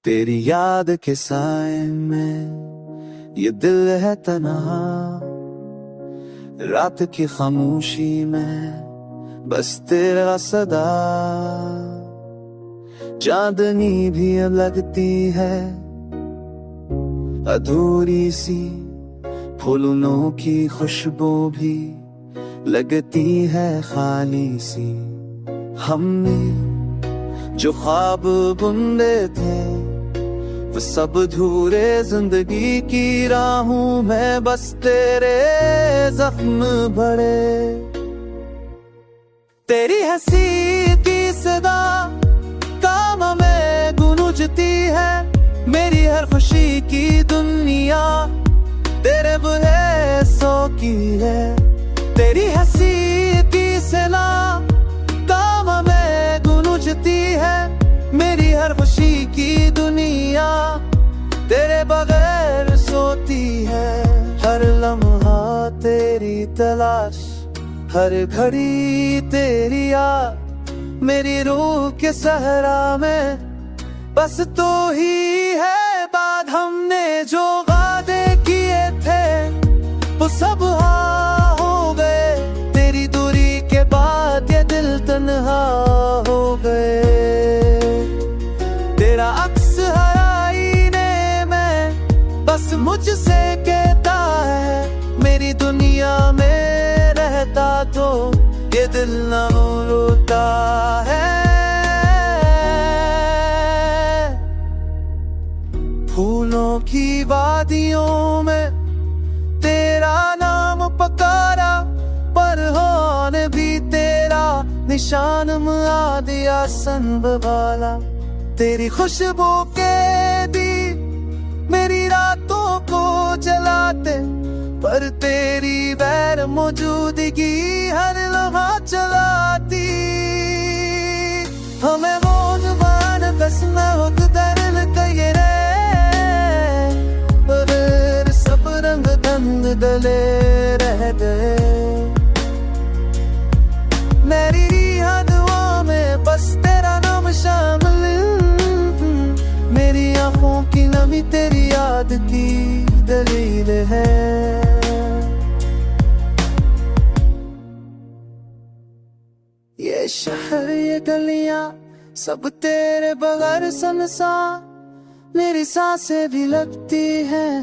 तेरी याद के साए में ये दिल है तन्हा, रात की खामोशी में बस तेरा सदा। चांदनी भी अब लगती है अधूरी सी, फूलों की खुशबू भी लगती है खाली सी। हमने जो ख्वाब बुने थे वो सब अधूरे, जिंदगी की राहों में बस तेरे जख्म भरे। तेरी हंसी की सदा काम में गूंजती है, मेरी हर खुशी की दुनिया तेरे बुरे सो की है। तेरी हंसी की सदा काम में गूंजती है, मेरी हर खुशी की दुनिया तेरे बगैर सोती है। हर लम्हा तेरी तलाश, हर घड़ी तेरी याद, मेरी रूह के सहरा में बस तो ही है बात। हमने जो वादे किए थे वो सब हाँ हो गए, तेरी दूरी के बाद ये दिल तन्हा हो गए। तेरा अक्स हर आईने में बस मुझसे कहता है, मेरी दुनिया में रहता तो ये दिल न रोता है। फूलों की वादियों में तेरा नाम पकारा, पर होने भी तेरा निशान आ दिया संग वाला। तेरी खुशबू के दी मेरी रातों को जलाते, पर तेरी गैर मौजूदगी हर लम्हा चलाती। हमें मौन मान कसना होत दर्द कहे रे, पर सब रंग धंध गले रह गए। मेरी यादों में बस तेरा नाम शामिल, मेरी आंखों की नमी तेरी याद की दलील है। ये शहर ये गलियां सब तेरे बगैर सुनसान, मेरी सांसें भी लगती हैं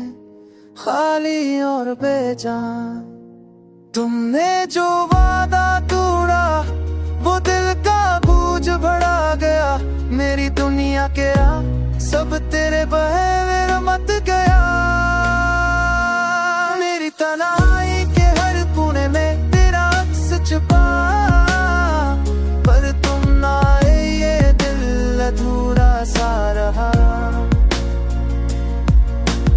खाली और बेजान। तुमने जो वादा तोड़ा वो दिल का बोझ बढ़ा गया, मेरी दुनिया के सब तेरे बहरे मत गया। मेरी तन्हाई के हर कोने में तेरा अक्स छुपा, पर तुम ना आए ये दिल अधूरा सा रहा।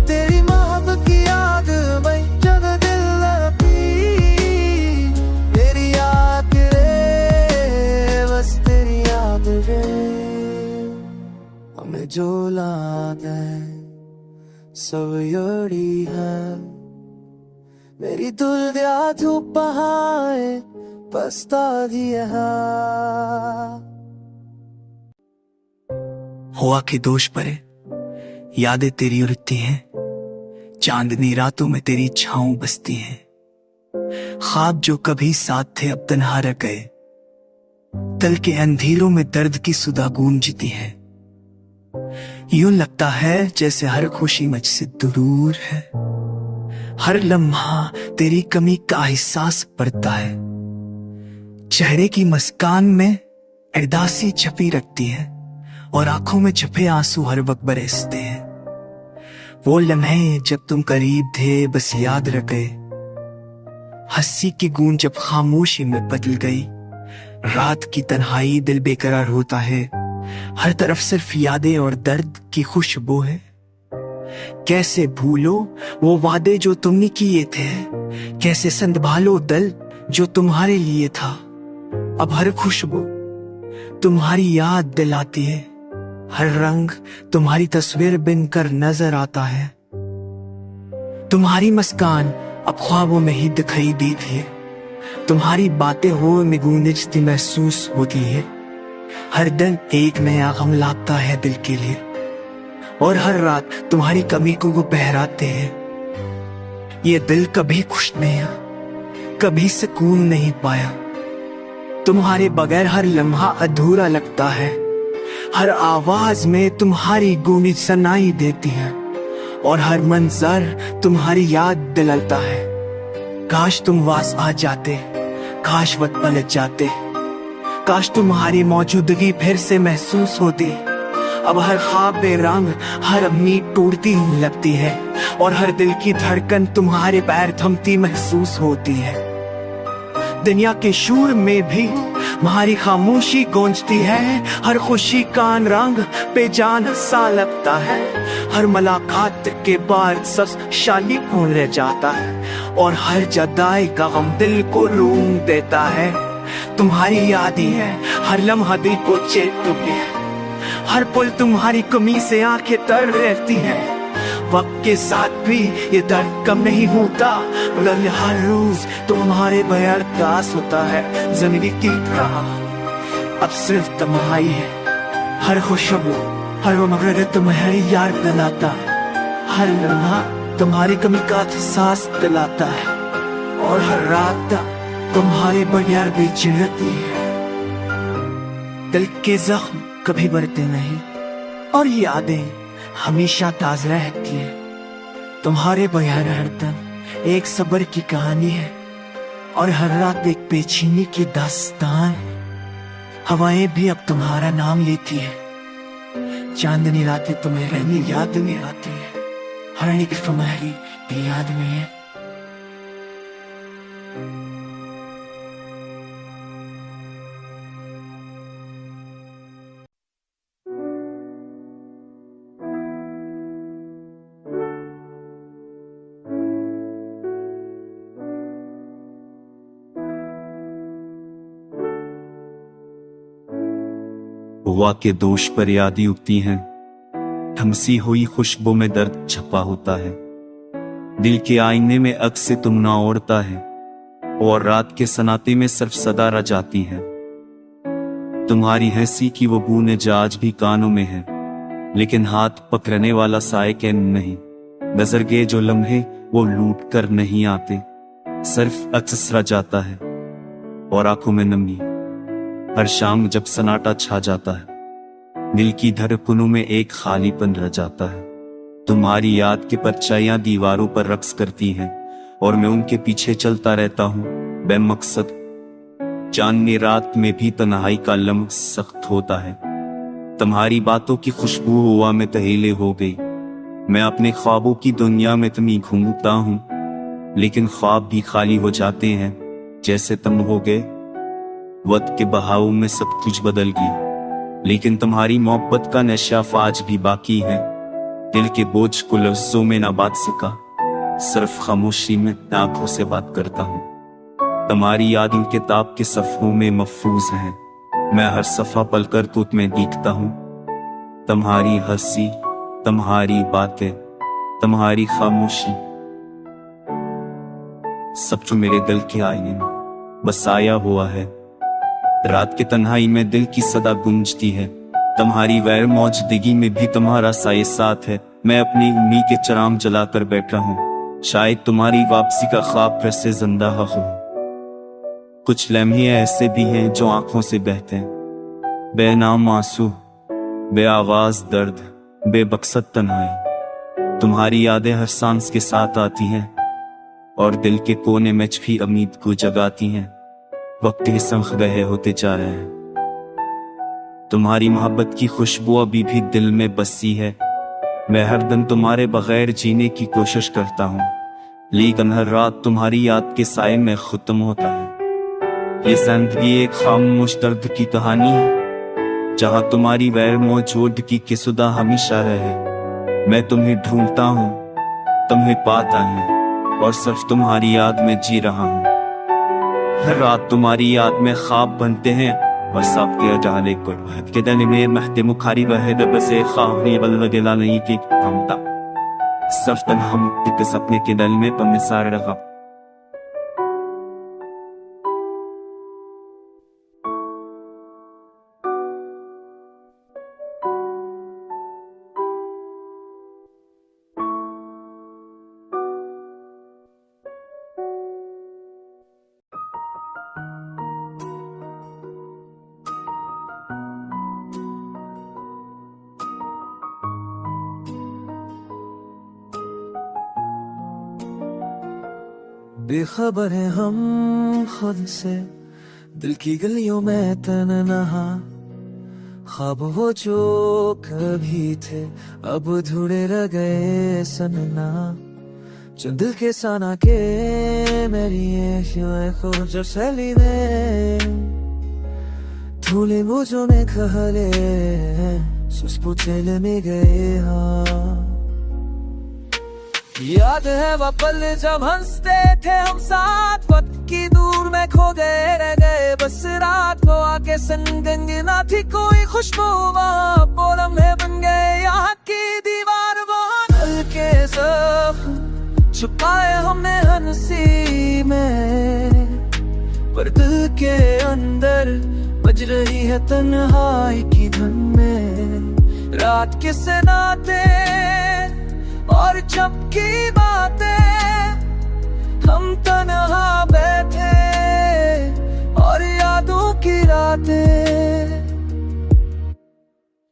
तेरी मोहब्बत की आग में जब दिल लपी, तेरी याद रे बस तेरी याद रे। हमें जो लागे सब योड़ी है, मेरी दुल दिया धूप बहाए पछता दिया। हुआ के दोष परे यादें तेरी उड़ती हैं, चांदनी रातों में तेरी छाँव बसती हैं। ख्वाब जो कभी साथ थे अब तन्हा रह गए, दिल के अंधेरों में दर्द की सुधा गूंजती है। यूं लगता है जैसे हर खुशी मुझसे दूर है, हर लम्हा तेरी कमी का एहसास पड़ता है। चेहरे की मुस्कान में उदासी छपी रखती है, और आंखों में छपे आंसू हर वक्त बरसते हैं। वो लम्हे जब तुम करीब थे बस याद रह गए, हंसी की गूंज जब खामोशी में बदल गई। रात की तन्हाई दिल बेकरार होता है, हर तरफ सिर्फ यादें और दर्द की खुशबू है। कैसे भूलो वो वादे जो तुमने किए थे, कैसे संभालो दिल जो तुम्हारे लिए था। अब हर खुशबू तुम्हारी याद दिलाती है, हर रंग तुम्हारी तस्वीर बिनकर नजर आता है। तुम्हारी मुस्कान अब ख्वाबों में ही दिखाई देती है, तुम्हारी बातें हो में गूंजती महसूस होती है। हर दिन एक नया गम लाता है दिल के लिए, और हर रात तुम्हारी कमी को वो बहराते हैं। ये दिल कभी खुश नहीं, कभी सुकून नहीं पाया। तुम्हारे बगैर हर लम्हा अधूरा लगता है। हर आवाज में तुम्हारी गूंज सुनाई देती है और हर मंजर तुम्हारी याद दिलाता है। काश तुम वास आ जाते, काश वक्त पलट जाते, काश तुम्हारी मौजूदगी फिर से महसूस होती। अब हर ख्वाब बेरंग, हर उम्मीद टूटती लगती है और हर दिल की धड़कन तुम्हारे पैर थमती महसूस होती है। दुनिया के शोर में भी हमारी खामोशी गूंजती है। हर खुशी का रंग बेजान सा लगता है। हर मुलाकात के बाद सब शाली पूर्ण रह जाता है और हर जुदाई का गम दिल को रूम देता है। तुम्हारी याद ही है हर लम्हा दिल को चेतती है। हर पल तुम्हारी कमी से आंखें तर रहती हैं। वक्त के साथ भी ये दर्द कम नहीं होता, मगर हर रोज तुम्हारे बगैर दास होता है। जिंदगी की राह अब सिर्फ तुम्हारी है। हर खुशबू, हर उम्र तुम्हारी याद दिलाता है। हर लम्हा तुम्हारी कमी का एहसास दिलाता है और हर रात तुम्हारे बगैर भी चिढ़ती है। दिल के जख्म कभी बढ़ते नहीं और यादें हमेशा ताज़ा रहती है। तुम्हारे बगैर हर दम एक सब्र की कहानी है और हर रात एक बेचैनी की दास्तान। हवाएं भी अब तुम्हारा नाम लेती है। चांदनी रातें तुम्हें रहनी याद में आती है। हर एक तुम्हारी भी याद में है। हुआ के दोष पर यादें उगती हैं। थमसी हुई खुशबू में दर्द छपा होता है। दिल के आईने में अक्स से तुम ना ओढ़ता है और रात के सनाते में सिर्फ सदा रह जाती है। तुम्हारी हंसी की वो बूंदें जो आज भी कानों में है, लेकिन हाथ पकड़ने वाला साए के नहीं। नजर गए जो लम्हे वो लूट कर नहीं आते, सिर्फ अक्स रह जाता है और आंखों में नमी। हर शाम जब सन्नाटा छा जाता है, दिल की धड़कनों में एक खालीपन रह जाता है। तुम्हारी याद की परछाइयां दीवारों पर रक्स करती हैं और मैं उनके पीछे चलता रहता हूँ बेमकसद। चांदनी रात में भी तन्हाई का लम्हा सख्त होता है। तुम्हारी बातों की खुशबू हुआ में तहीले हो गई। मैं अपने ख्वाबों की दुनिया में तुम्ही घूमता हूँ, लेकिन ख्वाब भी खाली हो जाते हैं जैसे तुम हो गए। वक्त के बहाव में सब कुछ बदल गई, लेकिन तुम्हारी मोहब्बत का नशा आज भी बाकी है। दिल के बोझ को लफ्जों में ना बात सका, सिर्फ खामोशी में आंखों से बात करता हूँ। तुम्हारी याद इन किताब के सफ़ों में महफूज है। मैं हर सफ़ा पलकर तो तुम्हें देखता हूँ। तुम्हारी हंसी, तुम्हारी बातें, तुम्हारी खामोशी, सब जो मेरे दिल के आईने में बसाया हुआ है। रात की तन्हाई में दिल की सदा गूंजती है। तुम्हारी गैर मौजूदगी में भी तुम्हारा साए साथ है। मैं अपनी उम्मीद के चिराग जलाकर बैठा हूँ, शायद तुम्हारी वापसी का ख्वाब फिर से जिंदा हो। कुछ लम्हे ऐसे भी हैं जो आंखों से बहते हैं, बेनाम आंसू, बे आवाज दर्द, बेबकसद तन्हाई। तुम्हारी यादें हर सांस के साथ आती हैं और दिल के कोने में छिपी उम्मीद को जगाती हैं। वक्त के संग गए होते जा रहे हैं। तुम्हारी मोहब्बत की खुशबू अभी भी दिल में बसी है। मैं हर दिन तुम्हारे बगैर जीने की कोशिश करता हूँ, लेकिन हर रात तुम्हारी याद के साए में खत्म होता है। ये जिंदगी एक खामोश दर्द की कहानी है, जहाँ तुम्हारी गैर मौजूदगी की सुदा हमेशा रहे। मैं तुम्हें ढूंढता हूँ, तुम्हें पाता हूँ और सिर्फ तुम्हारी याद में जी रहा हूँ। हर रात तुम्हारी याद में ख्वाब बनते हैं और सबके जाने को के दिन में महते मुखारी वह बसे खावनी बल दिला नहीं कि हमता सिर्फ तन हम एक सपने के दल में तुम सारे रखा। बेखबर है हम खुद से, दिल की गलियों में तन्हा। ख्वाब वो जो कभी थे अब अधूरे रह गए सनना। जो दिल के साना के मेरी खुर्ज सैली में धूले मुझो में कहले सुस्पुचेल में गए। हाँ याद है वो पल जब हंसते थे हम साथ, वक्त की दूर में खो गए रह गए बस रात को आके संगंग ना थी कोई खुशबू वहाँ। बोलम है बन गए यहाँ की दीवार, वहाँ दिल के जख्म छुपाए हमने हंसी में, पर दिल के अंदर बज रही है तन्हाई की धुन में। रात के सनाते और जब की बातें, हम तन्हा बैठे और यादों की रातें।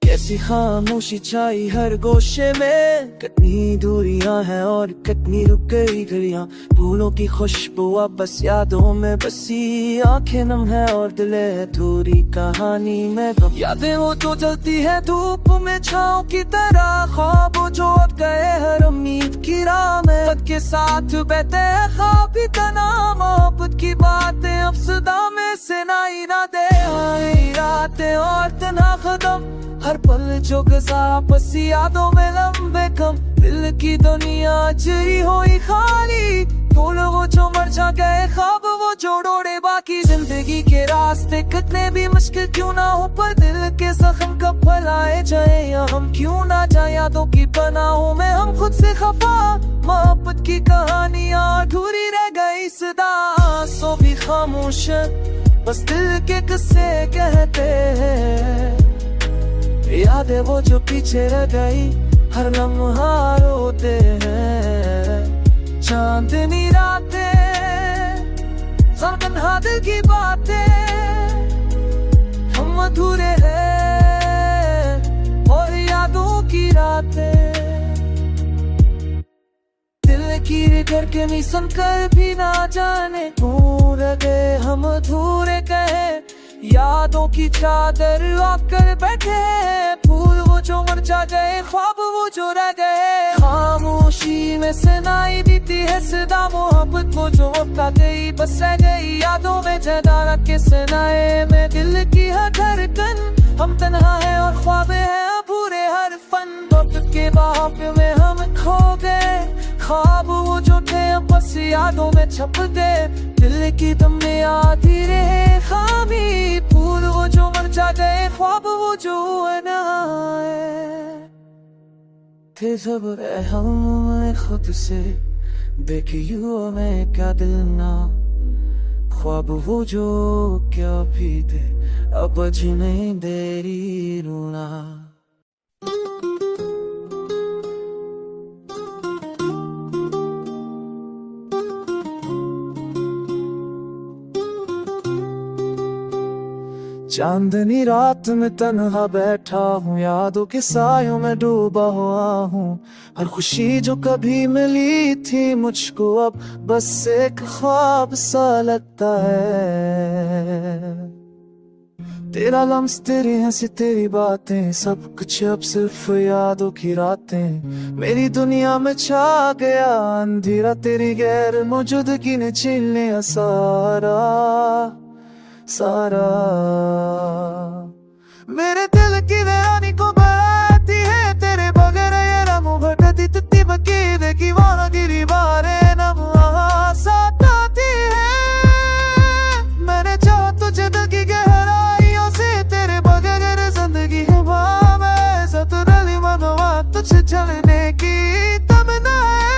कैसी खामोशी छाई हर गोशे में, कितनी दूरियां हैं और कितनी रुक गई घड़ियां। फूलों की खुशबू अब बस यादों में बसी, आंखें नम है और दिल है अधूरी कहानी में गम। यादें वो तो जलती है धूप में छाँव की तरह, ख्वाब जो अब गए हर उम्मीद की राह में। वक्त के साथ बहते हैं ख्वाब भी तना, मोहब्बत की बातें अब सदा में सुनाई ना दे। आई रातें और तन्हा कदम, हर पल जो गुज़रा बस यादों में लंबे कम। दिल की दुनिया चरी हुई खाली, फूल वो जो मर जा गए, ख्वाब वो जो उड़े बाकी। जिंदगी के रास्ते कितने भी मुश्किल क्यों ना हो, पर दिल के जख्म कब भुलाए जाए या हम क्यों ना जाए। यादों की पनाहों में हम खुद से खफा, मोहब्बत की कहानियां अधूरी रह गई सदा। आंसू भी खामोश बस दिल के किस्से कहते हैं, याद है वो जो पीछे रह गई हर लम्हा रोते हैं। चांदनी रातें तन्हा दिल की बातें, हम अधूरे हैं और यादों की रातें। दिल की धड़कनें सुनकर भी ना जाने क्यों रह गए हम अधूरे कहे। यादों की चादर आकर बैठे हैं, फूल वो जो मुरझा गए, ख्वाब वो जो रह गए। खामोशी में सुनाई देती है सदा, मोहब्बत वो जो अपना गई बस रह गई यादों में। जदा के सुनाए में दिल की हर धड़कन, हम तन्हा है और ख्वाब है अधूरे हर फन। वक्त के बाप में हम खो गए, ख्वाब वो जो थे बस यादों में छप गए। दिल की दम में आती रहे खामी, फूल वो जो मुरझा गए, ख्वाब वो जो थे सब हम खुद से। देखियो मैं क्या दिल ना, ख्वाब वो जो क्या भी थे अब जिन्हें देरी रोना। चांदनी रात में तन्हा बैठा हूँ, यादों के सायों में डूबा हुआ हूँ। हर खुशी जो कभी मिली थी मुझको अब बस एक ख्वाब सा लगता है। तेरा लम्स, तेरी हंसी, तेरी बातें, सब कुछ अब सिर्फ यादों की रातें। मेरी दुनिया में छा गया अंधेरा, तेरी गैर मौजूदगी ने छीन लिया सारा सारा। मेरे दिल की वीरानी को बढ़ाती है, तेरे बगैर ये रम भटती तित्ती बकी देखी वाना गिरी बारे नम साथ आती है। मैंने चाहा तुझे दिल की गहराइयों से, तेरे बगैर जिंदगी है मैं सतरली मनवा तुझे चलने की तमन्ना है।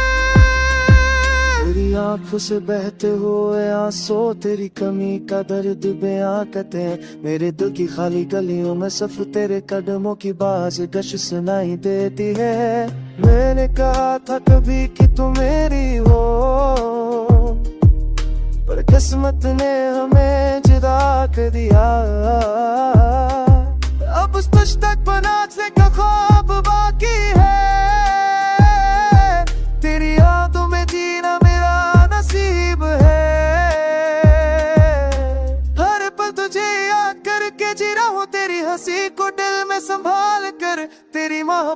तेरी आंखों से बहते हुए आंसू, तेरी कमी का दर्द बयां करते हैं। मेरे दिल की खाली गलियों में सिर्फ तेरे कदमों की बाज गश सुनाई देती है। मैंने कहा था कभी कि तू मेरी हो, पर किस्मत ने हमें जुदा कर दिया। अब उस तुझ तक पहुंचने का ख्वाब बाकी है, तेरी यादों में जीना मेरा नसीब है।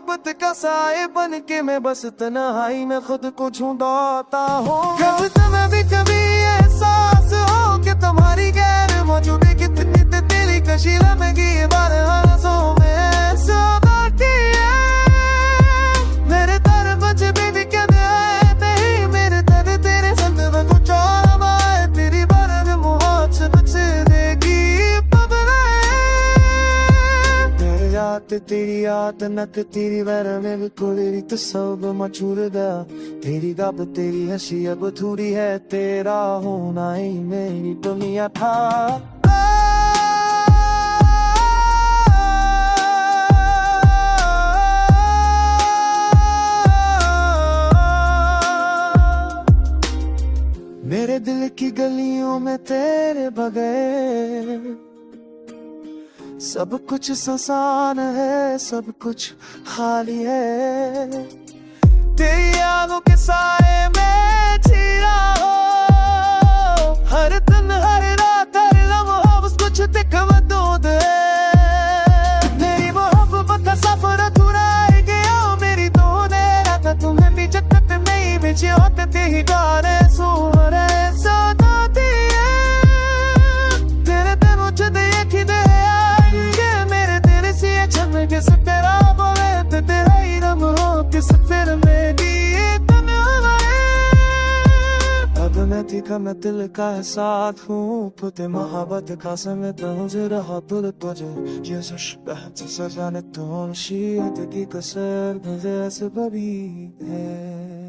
मोहब्बत का साए बन के मैं बस तन्हाई में खुद को ढूंढता हूँ। कब तुम्हें भी कभी एहसास हो कि तुम्हारी गैर मौजूदगी कितनी तेरी कशी लगी बारहों में सो बाकी है। मेरे दर बजे बेबी कहते आए नहीं मेरे दर तेरे संग में कुछ और आए तेरी बार मोहब्बत से बच देगी तेरी याद नक तेरी वैर में भी कोई तो सब मचूर गया। तेरी गप तेरी हंसी अब अधूरी है तेरा होना ही मेरी दुनिया था। मेरे दिल की गलियों में तेरे बगैर सब कुछ सुनसान है सब कुछ खाली है। तेरी यादों के साए में जीरा हो हर दिन हर रात हर लम्हा बस कुछ दिक्कत है। मेरी मोहब्बत का सफर अधूरा है गया मेरी तो रात तुम्हें भी जगत में ही बिछे होते थे ही गाने सुहरे सदाती है। तेरे दिन मुझे देख ही दे किस तेरा बोले तो तेरा ही रम हो किस फिर मेरी अब मैं थी मैं दिल का साथ हूँ पुते मोहब्बत का समय तुझे रहा तुल तुझे ये सजाने तुम शीत की कसर मुझे ऐसे बड़ी है।